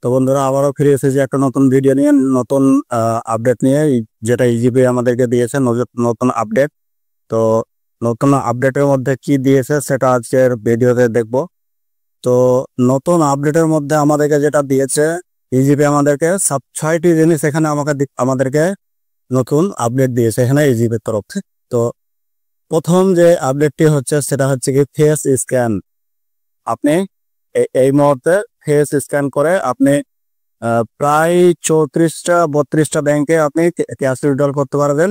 তো বন্ধুরা আবারও ফিরে এসেছি একটা নতুন ভিডিও নিয়ে, নতুন আপডেট নিয়ে, যেটা ইজিপি আমাদেরকে দিয়েছে নতুন আপডেট। তো নতুন আপডেটের মধ্যে কি দিয়েছে সেটা আজকের ভিডিওতে দেখব। তো নতুন আপডেটের মধ্যে আমাদেরকে যেটা দিয়েছে ইজিপি, আমাদেরকে 6টি জিনিস এখানে আমাদেরকে নতুন আপডেট দিয়েছে এখানে ইজিপির তরফ থেকে। তো প্রথম যে আপডেটটি হচ্ছে সেটা হচ্ছে কি ফেস স্ক্যান। আপনি এই মুহূর্তে ফেস স্ক্যান করে আপনি প্রায় 34-32টা ব্যাংকে আপনি ক্যাশ উইথড্রল করতে পারবেন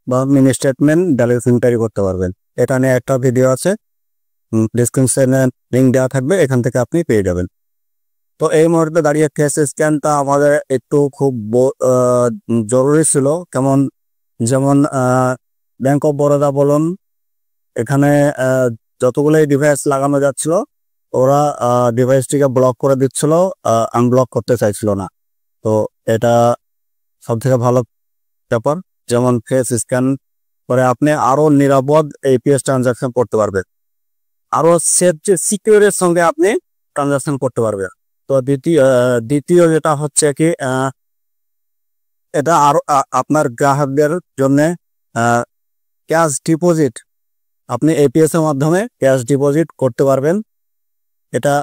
বা মিনি স্টেটমেন্ট ব্যালেন্স এন্ট্রি করতে পারবেন। এটা নিয়ে একটা ভিডিও আছে, ডিসক্রিপশনে লিঙ্ক দেওয়া থাকবে, এখান থেকে আপনি পেয়ে যাবেন। তো এই মুহূর্তে দাঁড়িয়ে ফেস স্ক্যানটা আমাদের একটু খুব জরুরি ছিল। যেমন ব্যাংক অফ বরোদা বলুন, এখানে যতগুলোই ডিভাইস লাগানো যাচ্ছিল ওরা ডিভাইসটিকে ব্লক করে দিচ্ছিল, আনব্লক করতে চাইছিল না। তো এটা সব থেকে ভালো ব্যাপার। যেমন ফেস স্ক্যান করে আপনি আরো নিরাপদ এপিএস ট্রানজাকশন করতে পারবেন, আরো সিকিউরের সঙ্গে আপনি ট্রানজাকশন করতে পারবেন। তো দ্বিতীয় যেটা হচ্ছে কি এটা আরো আপনার গ্রাহকদের জন্য ক্যাশ ডিপোজিট, আপনি এপিএস এর মাধ্যমে ক্যাশ ডিপোজিট করতে পারবেন। এটা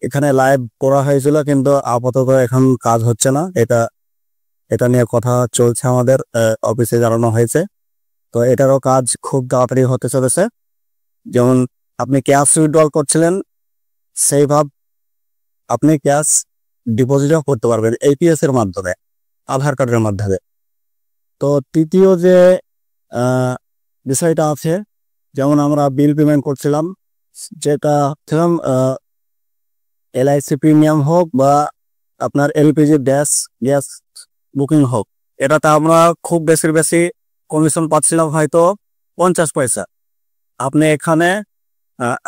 এখানে লাইভ করা হয়েছিল কিন্তু আপাতত এখন কাজ হচ্ছে না। এটা নিয়ে কথা চলছে, আমাদের অফিসে জানানো হয়েছে। তো এটারও কাজ খুব তাড়াতাড়ি হতে চলেছে। যেমন আপনি ক্যাশ উইথড্রল করছিলেন, সেইভাবে আপনি ক্যাশ ডিপোজিটও করতে পারবেন এপিএস এর মাধ্যমে, আধার কার্ডের মাধ্যমে। তো তৃতীয় যে বিষয়টা আছে, যেমন আমরা বিল পেমেন্ট করছিলাম, যেটা এলআইসি প্রিমিয়াম হোক বা আপনার এলপিজি গ্যাস বুকিং হোক, এটাতে আমরা খুব বেশি কমিশন পাচ্ছিলাম হয়তো 50 পয়সা। আপনি এখানে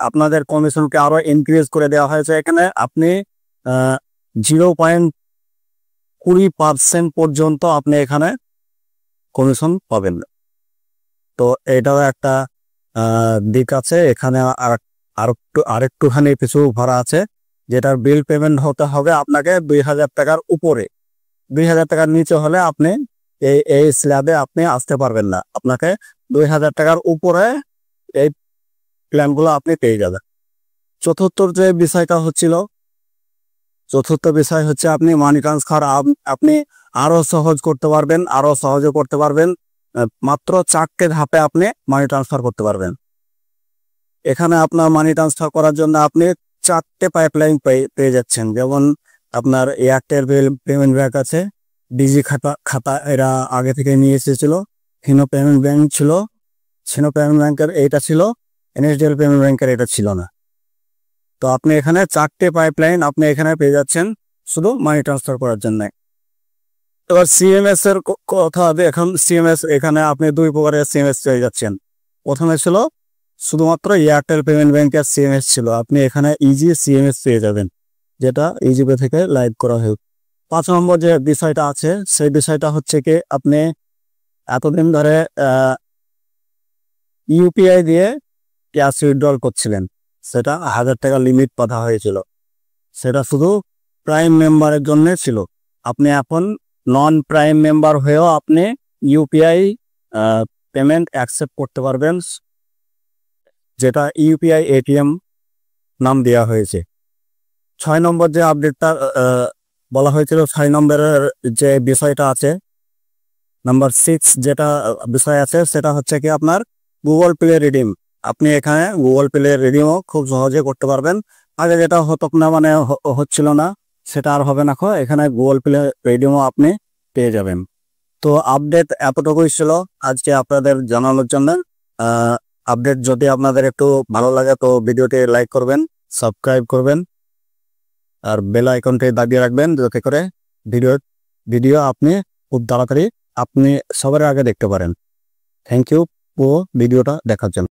আপনাদের কমিশনকে আরো ইনক্রিজ করে দেওয়া হয়েছে। এখানে আপনি 0.20% পর্যন্ত আপনি এখানে কমিশন পাবেন। তো এটাও একটা দিক আছে। এখানে আরেকটুখানি কিছু ভাড়া আছে, যেটার বিল পেমেন্ট হতে হবে আপনাকে 2000 টাকার উপরে। 2000 টাকার নিচে হলে আপনি এই স্ল্যাবে আপনি আসতে পারবেন না। আপনাকে 2000 টাকার উপরে এই প্ল্যানগুলো আপনি পেয়ে যাবেন। চতুর্থ বিষয় হচ্ছে আপনি মানি ট্রান্সফার আপনি আরো সহজে করতে পারবেন। মাত্র 4টে ধাপে আপনি মানি ট্রান্সফার করতে পারবেন। এখানে আপনার মানি ট্রান্সফার করার জন্য আপনি 4টে পাইপলাইন পেয়ে যাচ্ছেন। যেমন আপনার এয়ারটেল পেমেন্ট ব্যাংক আছে, ডিজি খাতা এরা আগে থেকে নিয়ে এসেছিল, ফিনো পেমেন্ট ব্যাংক ছিল, সিনো পেমেন্ট ব্যাংকের এইটা ছিল, এনএসডিএল পেমেন্ট ব্যাংকের এটা ছিল না। তো আপনি এখানে 4টে পাইপলাইন আপনি এখানে পেয়ে যাচ্ছেন শুধু মানি ট্রান্সফার করার জন্য। এবার সিএমএস এর কথা হবে। এখন সিএমএস এখানে আপনি 2 প্রকারের সিএমএস পেয়ে যাচ্ছেন। প্রথমে ছিল শুধুমাত্র এয়ারটেল পেমেন্ট ব্যাংকের সিএমএস ছিল, আপনি এখানে ইজি সিএমএস পেয়ে যাবেন, যেটা ইজিপি থেকে লাইভ করা হয়। 5 নম্বর যে বিষয়টা আছে সেই বিষয়টা হচ্ছে কি আপনি এতদিন ধরে ইউপিআই দিয়ে ক্যাশ উইথড্রল করছিলেন, সেটা 1000 টাকা লিমিট বাঁধা হয়েছিল, সেটা শুধু প্রাইম মেম্বারের জন্য ছিল। আপনি এখন নন প্রাইম মেম্বার হয়েও আপনি ইউপিআই পেমেন্ট অ্যাকসেপ্ট করতে পারবেন, যেটা ইউপিআই এটিএম নাম দেওয়া হয়েছে। 6 নম্বর যে আপডেটটা বলা হয়েছিল, 6 নম্বরের যে বিষয়টা আছে, নাম্বার 6 যেটা বিষয় আছে সেটা হচ্ছে কি আপনার গুগল প্লে রিডিম। আপনি এখানে গুগল প্লে রিডিমও খুব সহজে করতে পারবেন। আগে যেটা হতো না, মানে হচ্ছিল না, সেটা আর হবে না। এখানে গুগল প্লে রিডিমও আপনি পেয়ে যাবেন। তো আপডেট এতটুকুই ছিল আজকে আপনাদের জানানোর জন্য। আপডেট যদি আপনাদের একটু ভালো লাগে তো ভিডিওটি লাইক করবেন, সাবস্ক্রাইব করবেন, আর বেল আইকনটি দাবিয়ে রাখবেন, যাতে করে ভিডিও আপনি খুব তাড়াতাড়ি আপনি সবার আগে দেখতে পারেন। থ্যাংক ইউ ভিডিওটা দেখার জন্য।